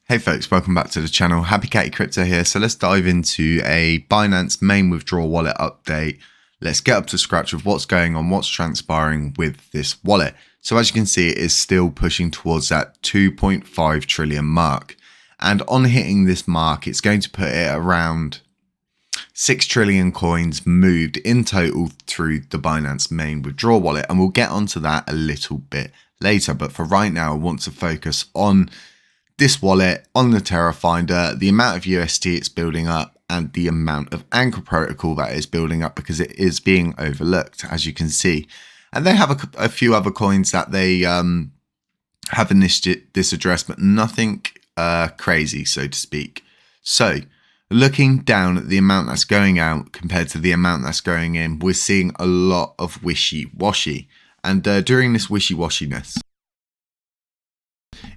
Hey folks, welcome back to the channel. HappyCattyCrypto here. So let's dive into a Binance main withdrawal wallet update. Let's get up to scratch with what's going on, what's transpiring with this wallet. So as you can see, it is still pushing towards that 2.5 trillion mark. And on hitting this mark, it's going to put it around 6 trillion coins moved in total through the Binance main withdrawal wallet. And we'll get onto that a little bit later. But for right now, I want to focus on this wallet, on the Terra Finder, the amount of UST it's building up, and the amount of Anchor protocol that is building up, because it is being overlooked, as you can see. And they have a few other coins that they have initiated this address, but nothing crazy, so to speak. So looking down at the amount that's going out compared to the amount that's going in, we're seeing a lot of wishy-washy. And during this wishy-washiness,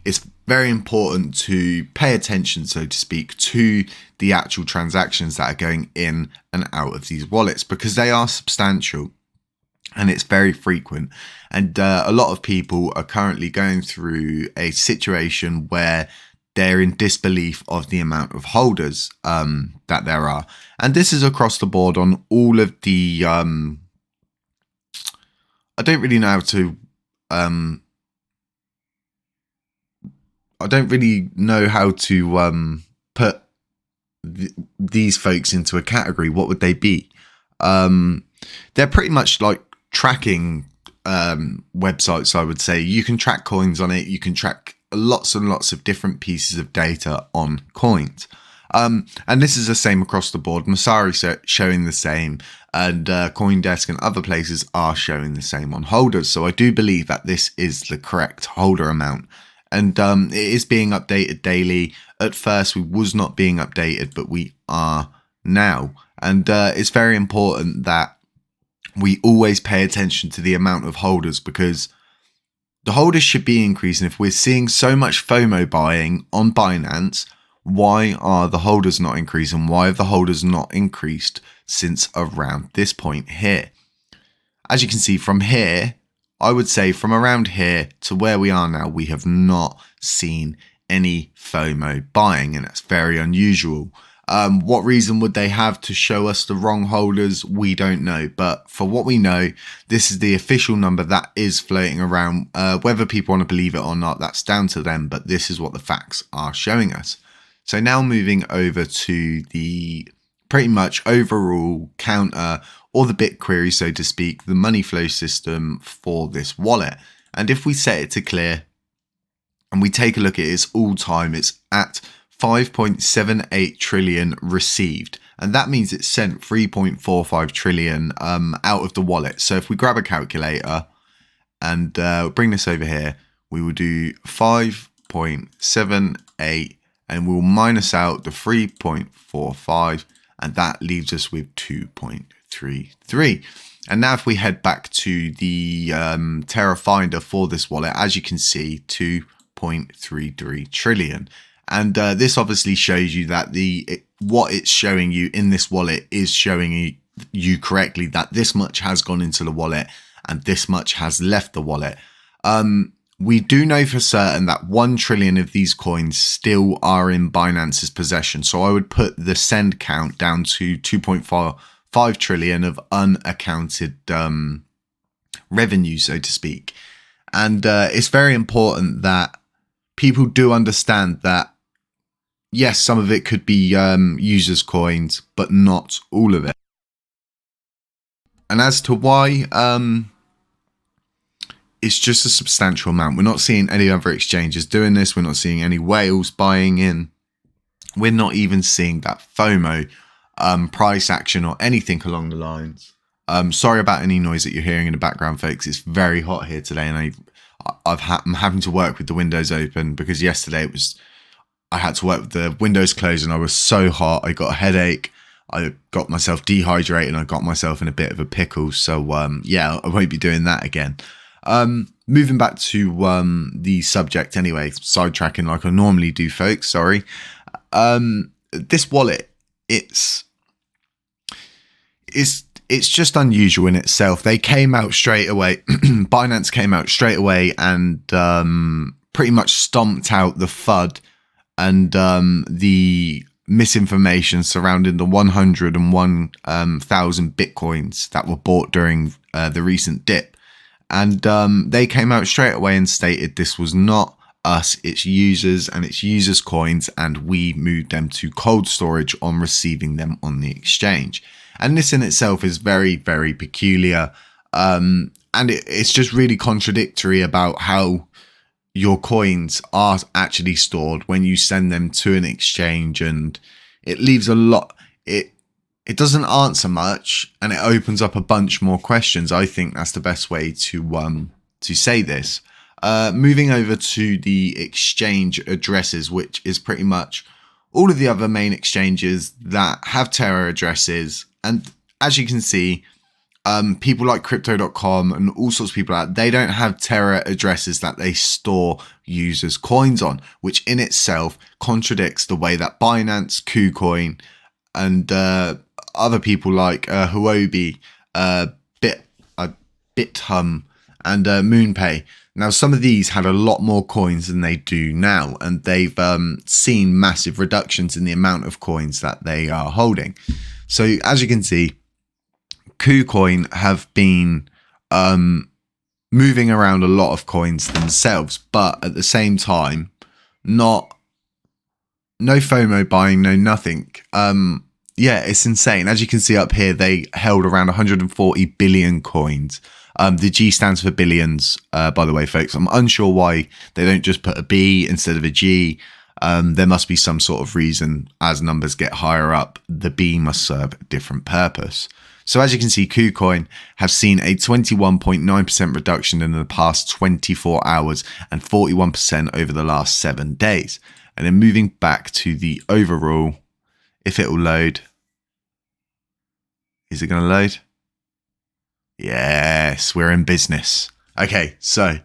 it's very important to pay attention, so to speak, to the actual transactions that are going in and out of these wallets, because they are substantial and it's very frequent. And a lot of people are currently going through a situation where they're in disbelief of the amount of holders that there are. And this is across the board on all of the, I don't really know how to, I don't really know how to put these folks into a category. What would they be? They're pretty much like tracking websites, I would say. You can track coins on it. You can track lots and lots of different pieces of data on coins. And this is the same across the board. Masari showing the same, and CoinDesk and other places are showing the same on holders. So I do believe that this is the correct holder amount. And it is being updated daily. At first, we was not being updated, but we are now. And it's very important that we always pay attention to the amount of holders, because the holders should be increasing. If we're seeing so much FOMO buying on Binance, why are the holders not increasing? Why have the holders not increased since around this point here? As you can see from here, I would say from around here to where we are now, we have not seen any FOMO buying, and that's very unusual. What reason would they have to show us the wrong holders? We don't know. But for what we know, this is the official number that is floating around. Whether people want to believe it or not, that's down to them. But this is what the facts are showing us. So now moving over to the pretty much overall counter, or the BitQuery, so to speak, the money flow system for this wallet. And if we set it to clear and we take a look at its all time, it's at 5.78 trillion received. And that means it sent 3.45 trillion out of the wallet. So if we grab a calculator and bring this over here, we will do 5.78 and we'll minus out the 3.45, and that leaves us with 2.33. And now if we head back to the Terra Finder for this wallet, as you can see, 2.33 trillion. And this obviously shows you that what it's showing you in this wallet is showing you correctly that this much has gone into the wallet and this much has left the wallet. We do know for certain that 1 trillion of these coins still are in Binance's possession. So I would put the send count down to 2.5 trillion of unaccounted revenue, so to speak. And it's very important that people do understand that, yes, some of it could be users' coins, but not all of it. And as to why, it's just a substantial amount. We're not seeing any other exchanges doing this. We're not seeing any whales buying in. We're not even seeing that FOMO price action or anything along the lines. Sorry about any noise that you're hearing in the background, folks. It's very hot here today, and I'm having to work with the windows open, because yesterday I had to work with the windows closed and I was so hot. I got a headache. I got myself dehydrated and I got myself in a bit of a pickle. So yeah, I won't be doing that again. Moving back to the subject anyway, sidetracking like I normally do, folks, sorry. This wallet, it's just unusual in itself. They came out straight away, Binance came out straight away and pretty much stomped out the FUD and the misinformation surrounding the 101,000 bitcoins that were bought during the recent dip. And they came out straight away and stated this was not us, it's users and it's users' coins, and we moved them to cold storage on receiving them on the exchange. And this in itself is very, very peculiar. And it's just really contradictory about how your coins are actually stored when you send them to an exchange, and it leaves a lot. It doesn't answer much, and it opens up a bunch more questions. I think that's the best way to say this. Moving over to the exchange addresses, which is pretty much all of the other main exchanges that have Terra addresses. And as you can see, people like crypto.com and all sorts of people out, they don't have Terra addresses that they store users' coins on, which in itself contradicts the way that Binance, KuCoin, and other people like Huobi, BitHum, and MoonPay. Now, some of these had a lot more coins than they do now, and they've seen massive reductions in the amount of coins that they are holding. So as you can see, KuCoin have been moving around a lot of coins themselves, but at the same time, no FOMO buying, no nothing. Yeah, it's insane. As you can see up here, they held around 140 billion coins. The G stands for billions, by the way, folks. I'm unsure why they don't just put a B instead of a G. There must be some sort of reason. As numbers get higher up, the B must serve a different purpose. So as you can see, KuCoin have seen a 21.9% reduction in the past 24 hours and 41% over the last 7 days. And then moving back to the overall, if it will load. Is it going to load? Yes, we're in business. Okay, so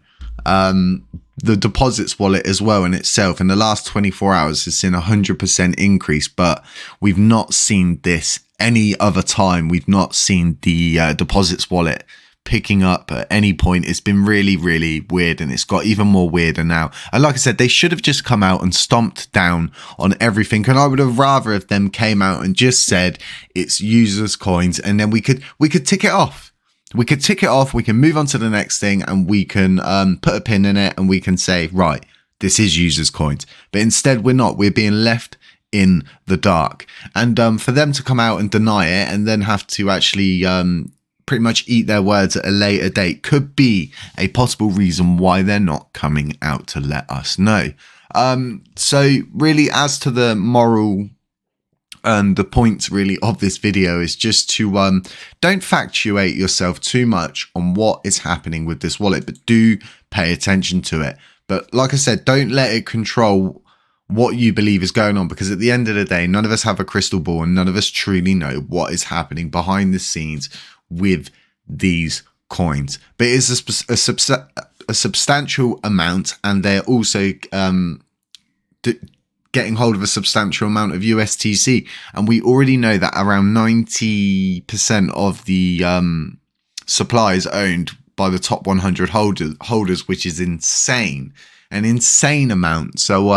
the deposits wallet as well in itself in the last 24 hours has seen 100% increase, but we've not seen this any other time. We've not seen the deposits wallet picking up at any point. It's been really, really weird, and it's got even more weirder now. And like I said, they should have just come out and stomped down on everything, and I would have rather if them came out and just said it's users' coins, and then we could tick it off. We could tick it off, we can move on to the next thing, and we can put a pin in it, and we can say, right, this is users' coins. But instead, we're not. We're being left in the dark. And for them to come out and deny it and then have to actually pretty much eat their words at a later date could be a possible reason why they're not coming out to let us know. So really, as to the moral and the point really of this video is just to don't factuate yourself too much on what is happening with this wallet, but do pay attention to it. But like I said, don't let it control what you believe is going on, because at the end of the day, none of us have a crystal ball and none of us truly know what is happening behind the scenes with these coins. But it is a substantial amount, and they're also getting hold of a substantial amount of USTC, and we already know that around 90% of the supply is owned by the top 100 holders, which is insane, an insane amount. So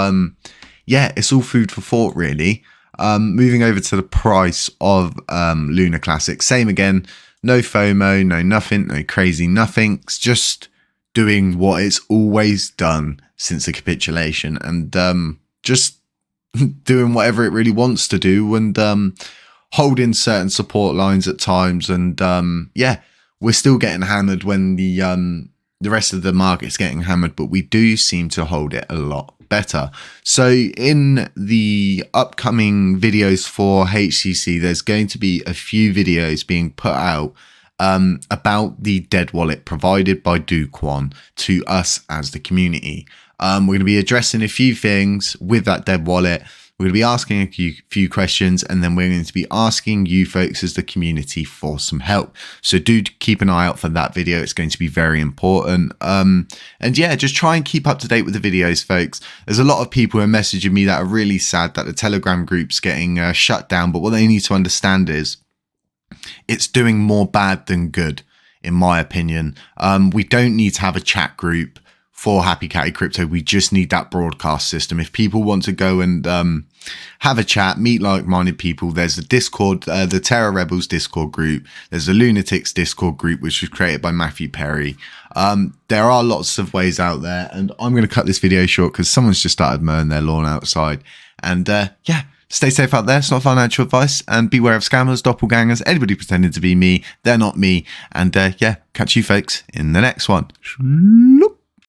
yeah, it's all food for thought really. Moving over to the price of Lunar Classic, same again, no FOMO, no nothing, no crazy nothing. It's just doing what it's always done since the capitulation, and just doing whatever it really wants to do, and holding certain support lines at times. And yeah, we're still getting hammered when the rest of the market's getting hammered, but we do seem to hold it a lot better. So in the upcoming videos for HCC, there's going to be a few videos being put out about the dead wallet provided by Do Kwon to us as the community. We're going to be addressing a few things with that dead wallet. We're going to be asking a few questions, and then we're going to be asking you folks as the community for some help. So do keep an eye out for that video. It's going to be very important. And yeah, just try and keep up to date with the videos, folks. There's a lot of people who are messaging me that are really sad that the Telegram group's getting shut down. But what they need to understand is it's doing more bad than good, in my opinion. We don't need to have a chat group for Happy Catty Crypto. We just need that broadcast system. If people want to go and have a chat, meet like-minded people, there's a Discord, the Terror Rebels Discord group. There's a Lunatics Discord group, which was created by Matthew Perry. There are lots of ways out there, and I'm going to cut this video short because someone's just started mowing their lawn outside. And yeah, stay safe out there. It's not financial advice, and beware of scammers, doppelgangers, anybody pretending to be me. They're not me. And yeah, catch you folks in the next one.